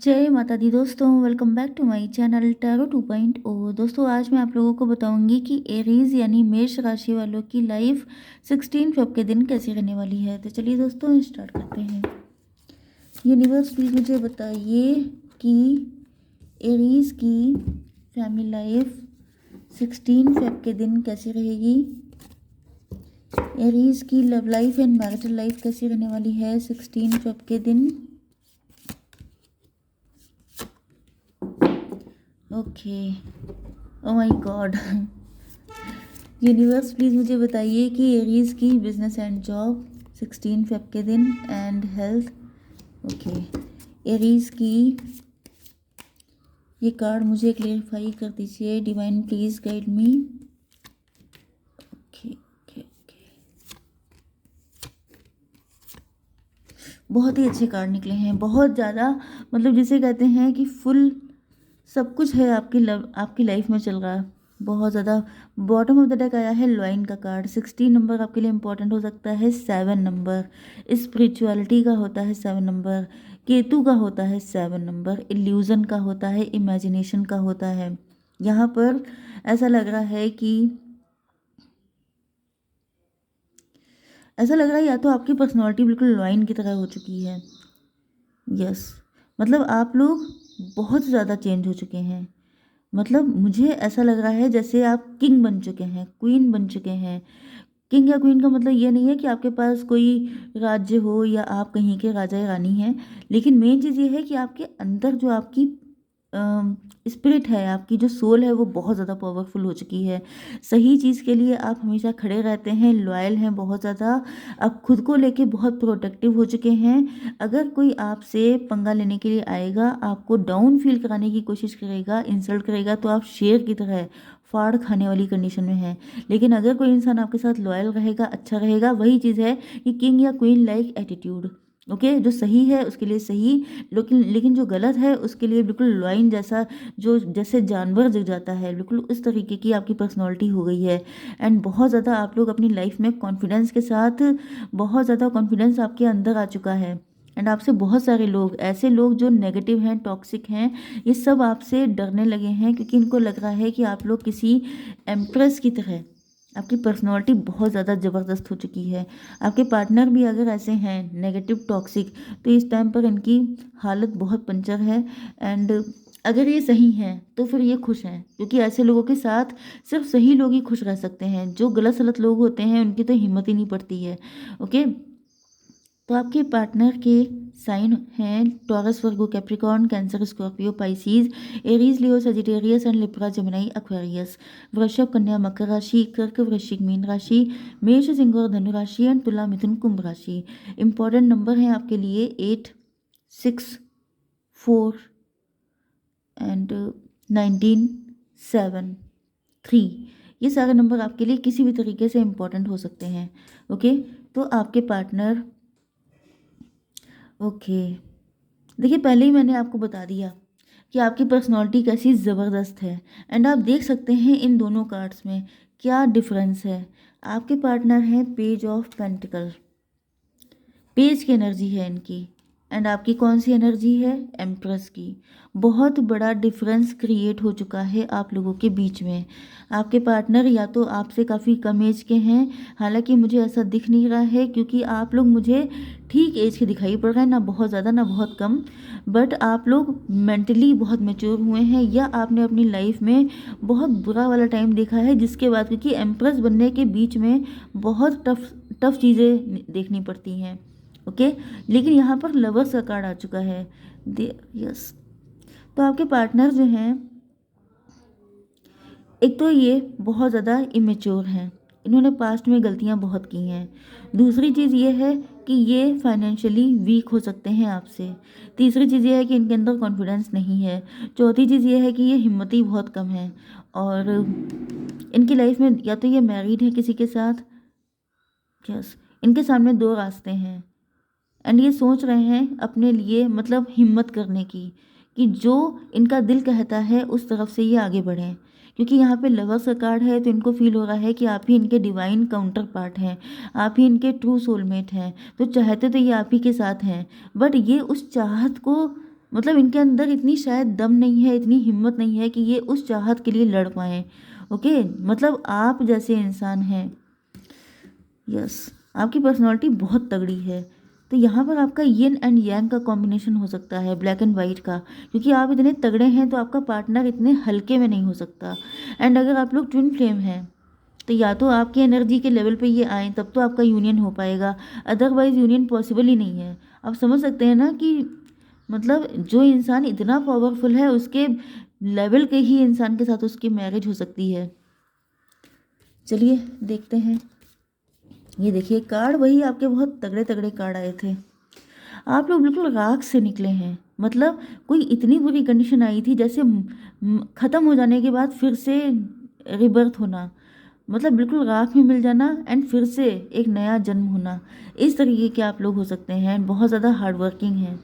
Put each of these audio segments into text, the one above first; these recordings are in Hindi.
जय माता दी दोस्तों, welcome back to my channel tarot 2.0। दोस्तों आज मैं आप लोगों को बताऊंगी कि एरीज यानी मेष राशि वालों की लाइफ 16 फेब के दिन कैसी रहने वाली है। तो चलिए दोस्तों स्टार्ट करते हैं। यूनिवर्स प्लीज़ मुझे बताइए कि एरीज की फैमिली लाइफ 16 फेब के दिन कैसी रहेगी। एरीज की love life and marital life कैसी रहने वाली है 16 फेब के दिन। Okay, oh my God. Universe please मुझे बताइए कि एरीज की बिजनेस एंड जॉब 16 फेब के दिन एंड हेल्थ। ओके, एरीज की ये कार्ड मुझे क्लेरिफाई कर दीजिए। Divine please guide me. Okay okay okay, बहुत ही अच्छे कार्ड निकले हैं, बहुत ज़्यादा, मतलब जिसे कहते हैं कि फुल सब कुछ है आपकी लाइफ में चल रहा है बहुत ज़्यादा। बॉटम ऑफ द डेक आया है लॉइन का कार्ड। 16 नंबर आपके लिए इंपॉर्टेंट हो सकता है। 7 नंबर स्पिरिचुअलिटी का होता है। 7 नंबर केतु का होता है। 7 नंबर इल्यूजन का होता है, इमेजिनेशन का होता है। यहाँ पर ऐसा लग रहा है या तो आपकी पर्सनालिटी बिल्कुल लॉइन की तरह हो चुकी है। यस, मतलब आप लोग बहुत ज़्यादा चेंज हो चुके हैं। मतलब मुझे ऐसा लग रहा है जैसे आप किंग बन चुके हैं, क्वीन बन चुके हैं। किंग या क्वीन का मतलब ये नहीं है कि आपके पास कोई राज्य हो या आप कहीं के राजा या रानी हैं, लेकिन मेन चीज़ ये है कि आपके अंदर जो आपकी स्पिरिट है, आपकी जो सोल है, वो बहुत ज़्यादा पावरफुल हो चुकी है। सही चीज़ के लिए आप हमेशा खड़े रहते हैं, लॉयल हैं बहुत ज़्यादा। आप खुद को लेके बहुत प्रोटेक्टिव हो चुके हैं। अगर कोई आपसे पंगा लेने के लिए आएगा, आपको डाउन फील कराने की कोशिश करेगा, इंसल्ट करेगा, तो आप शेर की तरह फाड़ खाने वाली कंडीशन में है। लेकिन अगर कोई इंसान आपके साथ लॉयल रहेगा, अच्छा रहेगा, वही चीज़ है कि किंग या क्वीन लाइक एटीट्यूड। ओके, जो सही है उसके लिए सही, लेकिन जो गलत है उसके लिए बिल्कुल लॉइन जैसा, जो जैसे जानवर जग जाता है, बिल्कुल उस तरीके की आपकी पर्सनालिटी हो गई है। एंड बहुत ज़्यादा आप लोग अपनी लाइफ में कॉन्फिडेंस के साथ, बहुत ज़्यादा कॉन्फिडेंस आपके अंदर आ चुका है। एंड आपसे बहुत सारे लोग, ऐसे लोग जो नेगेटिव हैं, टॉक्सिक हैं, ये सब आपसे डरने लगे हैं, क्योंकि इनको लग रहा है कि आप लोग किसी एम्प्रेस की तरह, आपकी पर्सनालिटी बहुत ज़्यादा ज़बरदस्त हो चुकी है। आपके पार्टनर भी अगर ऐसे हैं नेगेटिव टॉक्सिक, तो इस टाइम पर इनकी हालत बहुत पंचर है। एंड अगर ये सही हैं तो फिर ये खुश हैं, क्योंकि ऐसे लोगों के साथ सिर्फ सही लोग ही खुश रह सकते हैं। जो गलत सलत लोग होते हैं उनकी तो हिम्मत ही नहीं पड़ती है। ओके, तो आपके पार्टनर के साइन हैं taurus, Virgo, Capricorn, cancer, Scorpio, Pisces, Aries, Leo, Sagittarius and Libra, Gemini, Aquarius. वृषभ, कन्या, मकर राशि, कर्क, वृश्चिक, मीन राशि, मेष, सिंह और धनु राशि एंड तुला, मिथुन, कुंभ राशि। इंपॉर्टेंट नंबर हैं आपके लिए 8, 6, 4 एंड 19, 7, 3। ये सारे नंबर आपके लिए किसी भी तरीके से इम्पॉर्टेंट हो सकते हैं। ओके, तो आपके पार्टनर, ओके, देखिए पहले ही मैंने आपको बता दिया कि आपकी पर्सनालिटी कैसी ज़बरदस्त है। एंड आप देख सकते हैं इन दोनों कार्ड्स में क्या डिफरेंस है। आपके पार्टनर हैं पेज ऑफ पेंटिकल, पेज की एनर्जी है इनकी, एंड आपकी कौन सी एनर्जी है, एम्प्रेस की। बहुत बड़ा डिफरेंस क्रिएट हो चुका है आप लोगों के बीच में। आपके पार्टनर या तो आपसे काफ़ी कम एज के हैं, हालांकि मुझे ऐसा दिख नहीं रहा है, क्योंकि आप लोग मुझे ठीक एज के दिखाई पड़ रहे हैं, ना बहुत ज़्यादा ना बहुत कम। बट आप लोग मेंटली बहुत मैच्योर हुए हैं, या आपने अपनी लाइफ में बहुत बुरा वाला टाइम देखा है, जिसके बाद, क्योंकि एम्प्रेस बनने के बीच में बहुत टफ टफ चीज़ें देखनी पड़ती हैं। ओके, लेकिन यहाँ पर लवर्स का कार्ड आ चुका है। यस, तो आपके पार्टनर जो हैं, एक तो ये बहुत ज़्यादा इमेच्योर हैं, इन्होंने पास्ट में गलतियाँ बहुत की हैं। दूसरी चीज़ ये है कि ये फाइनेंशियली वीक हो सकते हैं आपसे। तीसरी चीज़ ये है कि इनके अंदर कॉन्फिडेंस नहीं है। चौथी चीज़ ये है कि ये हिम्मती बहुत कम है। और इनकी लाइफ में या तो ये मैरिड है किसी के साथ, यस, इनके सामने दो रास्ते हैं। एंड ये सोच रहे हैं अपने लिए, मतलब हिम्मत करने की, कि जो इनका दिल कहता है उस तरफ से ये आगे बढ़ें। क्योंकि यहाँ पे लवर्स का कार्ड है, तो इनको फील हो रहा है कि आप ही इनके डिवाइन काउंटर पार्ट हैं, आप ही इनके ट्रू सोलमेट हैं। तो चाहते तो ये आप ही के साथ हैं, बट ये उस चाहत को, मतलब इनके अंदर इतनी शायद दम नहीं है, इतनी हिम्मत नहीं है कि ये उस चाहत के लिए लड़ पाएँ। ओके, मतलब आप जैसे इंसान हैं। यस, आपकी पर्सनैलिटी बहुत तगड़ी है। तो यहाँ पर आपका यिन एंड यांग का कॉम्बिनेशन हो सकता है, ब्लैक एंड वाइट का, क्योंकि आप इतने तगड़े हैं तो आपका पार्टनर इतने हल्के में नहीं हो सकता। एंड अगर आप लोग ट्विन फ्लेम हैं तो या तो आपकी एनर्जी के लेवल पे ये आए तब तो आपका यूनियन हो पाएगा, अदरवाइज यूनियन पॉसिबल ही नहीं है। आप समझ सकते हैं ना कि मतलब जो इंसान इतना पावरफुल है उसके लेवल के ही इंसान के साथ उसकी मैरिज हो सकती है। चलिए देखते हैं। ये देखिए कार्ड, वही आपके बहुत तगड़े तगड़े कार्ड आए थे। आप लोग बिल्कुल राख से निकले हैं। मतलब कोई इतनी बुरी कंडीशन आई थी जैसे ख़त्म हो जाने के बाद फिर से रिबर्थ होना, मतलब बिल्कुल राख में मिल जाना एंड फिर से एक नया जन्म होना। इस तरीके के आप लोग हो सकते हैं, बहुत ज़्यादा हार्ड वर्किंग हैं।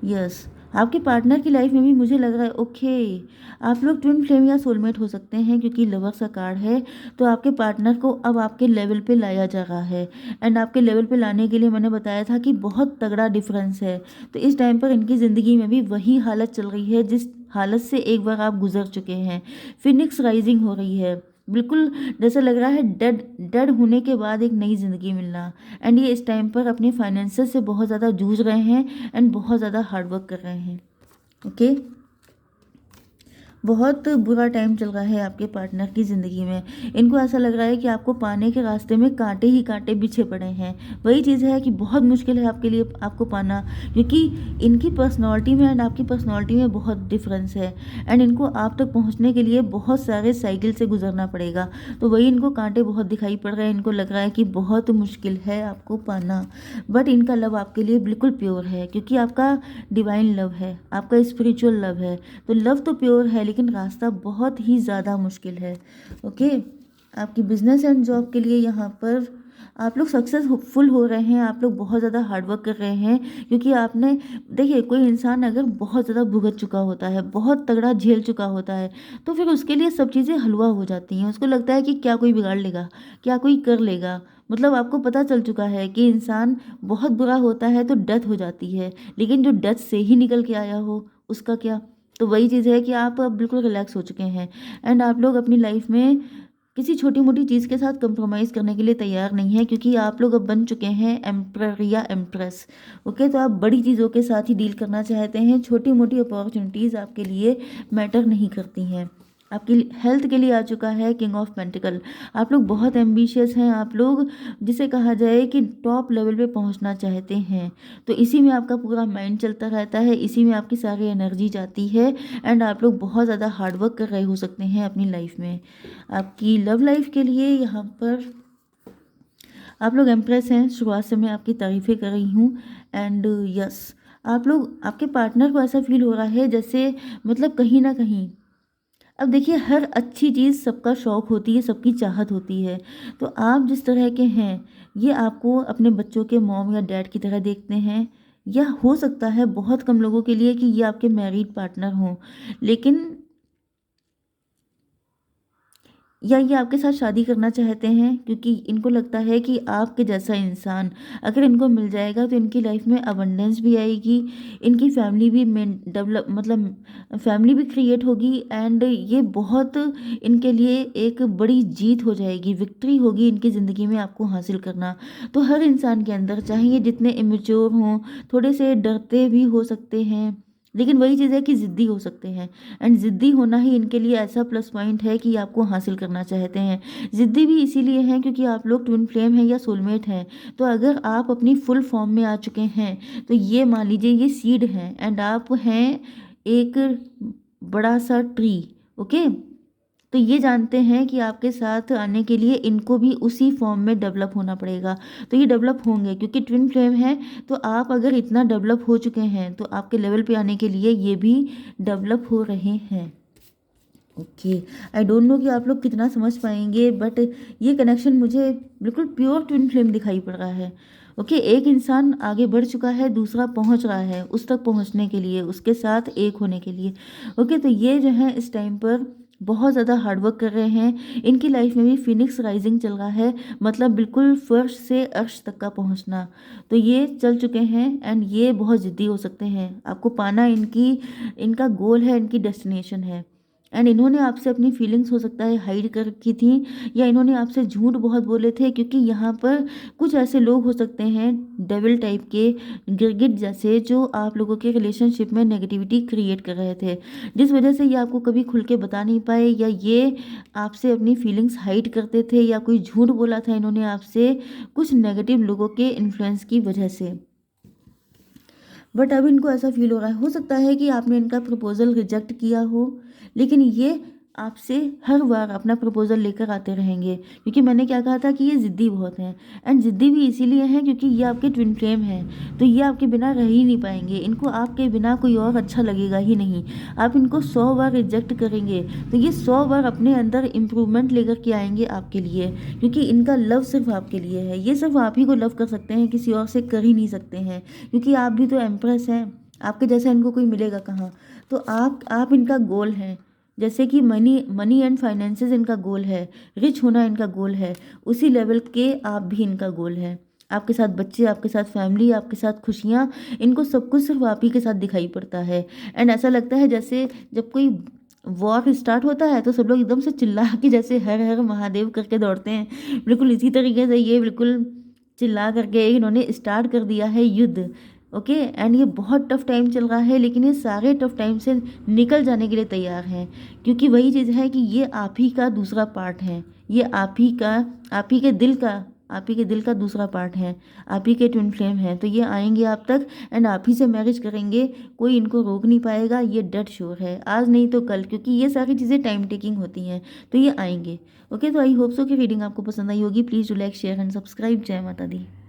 यस, आपके पार्टनर की लाइफ में भी मुझे लग रहा है ओके आप लोग ट्विन फ्लेम या सोलमेट हो सकते हैं, क्योंकि लवर्स का कार्ड है। तो आपके पार्टनर को अब आपके लेवल पे लाया जा रहा है एंड आपके लेवल पे लाने के लिए मैंने बताया था कि बहुत तगड़ा डिफरेंस है। तो इस टाइम पर इनकी ज़िंदगी में भी वही हालत चल रही है जिस हालत से एक बार आप गुजर चुके हैं। फिनिक्स राइजिंग हो रही है, बिल्कुल जैसा लग रहा है डेड डेड होने के बाद एक नई ज़िंदगी मिलना। एंड ये इस टाइम पर अपने फाइनेंसेस से बहुत ज़्यादा जूझ रहे हैं एंड बहुत ज़्यादा हार्ड वर्क कर रहे हैं। ओके, बहुत बुरा टाइम चल रहा है आपके पार्टनर की ज़िंदगी में। इनको ऐसा लग रहा है कि आपको पाने के रास्ते में कांटे ही कांटे बिछे पड़े हैं। वही चीज़ है कि बहुत मुश्किल है आपके लिए आपको पाना, क्योंकि इनकी पर्सनालिटी में एंड आपकी पर्सनालिटी में बहुत डिफरेंस है एंड इनको आप तक पहुंचने के लिए बहुत सारे साइकिल से गुजरना पड़ेगा। तो वही इनको कांटे बहुत दिखाई पड़ रहे हैं। इनको लग रहा है कि बहुत मुश्किल है आपको पाना, बट इनका लव आपके लिए बिल्कुल प्योर है, क्योंकि आपका डिवाइन लव है, आपका स्पिरिचुअल लव है। तो लव तो प्योर है लेकिन रास्ता बहुत ही ज़्यादा मुश्किल है। ओके, आपकी बिजनेस एंड जॉब के लिए यहाँ पर आप लोग सक्सेसफुल हो रहे हैं। आप लोग बहुत ज़्यादा हार्डवर्क कर रहे हैं, क्योंकि आपने देखिए कोई इंसान अगर बहुत ज़्यादा भुगत चुका होता है, बहुत तगड़ा झेल चुका होता है, तो फिर उसके लिए सब चीज़ें हलवा हो जाती हैं। उसको लगता है कि क्या कोई बिगाड़ लेगा, क्या कोई कर लेगा। मतलब आपको पता चल चुका है कि इंसान बहुत बुरा होता है तो डेथ हो जाती है, लेकिन जो डेथ से ही निकल के आया हो उसका क्या। तो वही चीज़ है कि आप अब बिल्कुल रिलैक्स हो चुके हैं एंड आप लोग अपनी लाइफ में किसी छोटी मोटी चीज़ के साथ कंप्रोमाइज़ करने के लिए तैयार नहीं है, क्योंकि आप लोग अब बन चुके हैं एम्प्रर या एम्प्रेस। ओके, तो आप बड़ी चीज़ों के साथ ही डील करना चाहते हैं। छोटी मोटी अपॉर्चुनिटीज़ आपके लिए मैटर नहीं करती हैं। आपकी हेल्थ के लिए आ चुका है किंग ऑफ पेंटिकल। आप लोग बहुत एम्बिशियस हैं, आप लोग जिसे कहा जाए कि टॉप लेवल पे पहुंचना चाहते हैं। तो इसी में आपका पूरा माइंड चलता रहता है, इसी में आपकी सारी एनर्जी जाती है एंड आप लोग बहुत ज़्यादा हार्डवर्क कर रहे हो सकते हैं अपनी लाइफ में। आपकी लव लाइफ के लिए यहाँ पर आप लोग एम्प्रेस हैं। शुरुआत से मैं आपकी तारीफ़ें कर रही हूँ एंड यस, आप लोग आपके पार्टनर को ऐसा फील हो रहा है जैसे मतलब कहीं ना कहीं, अब देखिए हर अच्छी चीज़ सबका शौक़ होती है, सबकी चाहत होती है। तो आप जिस तरह के हैं ये आपको अपने बच्चों के मॉम या डैड की तरह देखते हैं, या हो सकता है बहुत कम लोगों के लिए कि ये आपके मैरिड पार्टनर हों, लेकिन या ये आपके साथ शादी करना चाहते हैं, क्योंकि इनको लगता है कि आपके जैसा इंसान अगर इनको मिल जाएगा तो इनकी लाइफ में अबंडेंस भी आएगी, इनकी फैमिली भी मेन डेवलप मतलब फैमिली भी क्रिएट होगी एंड ये बहुत इनके लिए एक बड़ी जीत हो जाएगी, विक्ट्री होगी इनकी ज़िंदगी में आपको हासिल करना। तो हर इंसान के अंदर चाहे ये जितने इमेच्योर हों, थोड़े से डरते भी हो सकते हैं, लेकिन वही चीज़ है कि ज़िद्दी हो सकते हैं एंड ज़िद्दी होना ही इनके लिए ऐसा प्लस पॉइंट है कि आपको हासिल करना चाहते हैं। ज़िद्दी भी इसीलिए हैं क्योंकि आप लोग ट्विन फ्लेम हैं या सोलमेट हैं। तो अगर आप अपनी फुल फॉर्म में आ चुके हैं तो ये मान लीजिए ये सीड हैं एंड आप हैं एक बड़ा सा ट्री। ओके, तो ये जानते हैं कि आपके साथ आने के लिए इनको भी उसी फॉर्म में डेवलप होना पड़ेगा। तो ये डेवलप होंगे क्योंकि ट्विन फ्लेम है। तो आप अगर इतना डेवलप हो चुके हैं तो आपके लेवल पे आने के लिए ये भी डेवलप हो रहे हैं। ओके, आई डोंट नो कि आप लोग कितना समझ पाएंगे, बट ये कनेक्शन मुझे बिल्कुल प्योर ट्विन फ्लेम दिखाई पड़ रहा है। ओके, एक इंसान आगे बढ़ चुका है, दूसरा पहुंच रहा है उस तक पहुंचने के लिए, उसके साथ एक होने के लिए। ओके, तो ये जो है इस टाइम पर बहुत ज़्यादा हार्डवर्क कर रहे हैं। इनकी लाइफ में भी फिनिक्स राइजिंग चल रहा है, मतलब बिल्कुल फर्श से अर्श तक का पहुंचना। तो ये चल चुके हैं एंड ये बहुत ज़िद्दी हो सकते हैं। आपको पाना इनका गोल है, इनकी डेस्टिनेशन है। एंड इन्होंने आपसे अपनी फीलिंग्स हो सकता है हाइड कर रखी थी, या इन्होंने आपसे झूठ बहुत बोले थे, क्योंकि यहाँ पर कुछ ऐसे लोग हो सकते हैं डेविल टाइप के, गिरगिट जैसे, जो आप लोगों के रिलेशनशिप में नेगेटिविटी क्रिएट कर रहे थे, जिस वजह से ये आपको कभी खुल के बता नहीं पाए, या ये आपसे अपनी फीलिंग्स हाइड करते थे, या कोई झूठ बोला था इन्होंने आपसे कुछ नेगेटिव लोगों के इन्फ्लुएंस की वजह से। बट अब इनको ऐसा फील हो रहा है, हो सकता है कि आपने इनका प्रपोज़ल रिजेक्ट किया हो, लेकिन ये आपसे हर बार अपना प्रपोज़ल लेकर आते रहेंगे, क्योंकि मैंने क्या कहा था कि ये ज़िद्दी बहुत हैं। एंड ज़िद्दी भी इसीलिए हैं क्योंकि ये आपके ट्विन फ्लेम हैं, तो ये आपके बिना रह ही नहीं पाएंगे। इनको आपके बिना कोई और अच्छा लगेगा ही नहीं। आप इनको 100 बार रिजेक्ट करेंगे तो ये 100 बार अपने अंदर इम्प्रूवमेंट लेकर के आएंगे आपके लिए, क्योंकि इनका लव सिर्फ आपके लिए है। ये सिर्फ आप ही को लव कर सकते हैं, किसी और से कर ही नहीं सकते हैं, क्योंकि आप भी तो एम्प्रेस हैं। आपके जैसा इनको कोई मिलेगा कहाँ। तो आप इनका गोल हैं। जैसे कि मनी एंड फाइनेंसेस इनका गोल है, रिच होना इनका गोल है, उसी लेवल के आप भी इनका गोल है। आपके साथ बच्चे, आपके साथ फैमिली, आपके साथ खुशियाँ, इनको सब कुछ सिर्फ आप ही के साथ दिखाई पड़ता है। एंड ऐसा लगता है जैसे जब कोई वॉर स्टार्ट होता है तो सब लोग एकदम से चिल्ला के जैसे हर हर महादेव करके दौड़ते हैं, बिल्कुल इसी तरीके से ये बिल्कुल चिल्ला करके इन्होंने स्टार्ट कर दिया है युद्ध। ओके एंड ये बहुत टफ टाइम चल रहा है, लेकिन ये सारे टफ टाइम से निकल जाने के लिए तैयार हैं, क्योंकि वही चीज़ है कि ये आप ही का दूसरा पार्ट है। ये आप ही के दिल का आप ही के दिल का दूसरा पार्ट है, आप ही के ट्विन फ्लेम है। तो ये आएंगे आप तक एंड आप ही से मैरिज करेंगे, कोई इनको रोक नहीं पाएगा, ये डेड श्योर है, आज नहीं तो कल, क्योंकि ये सारी चीज़ें टाइम टेकिंग होती हैं। तो ये आएंगे। ओके, तो आई होप सो कि रीडिंग आपको पसंद आई होगी। Please do like share and subscribe. जय माता दी।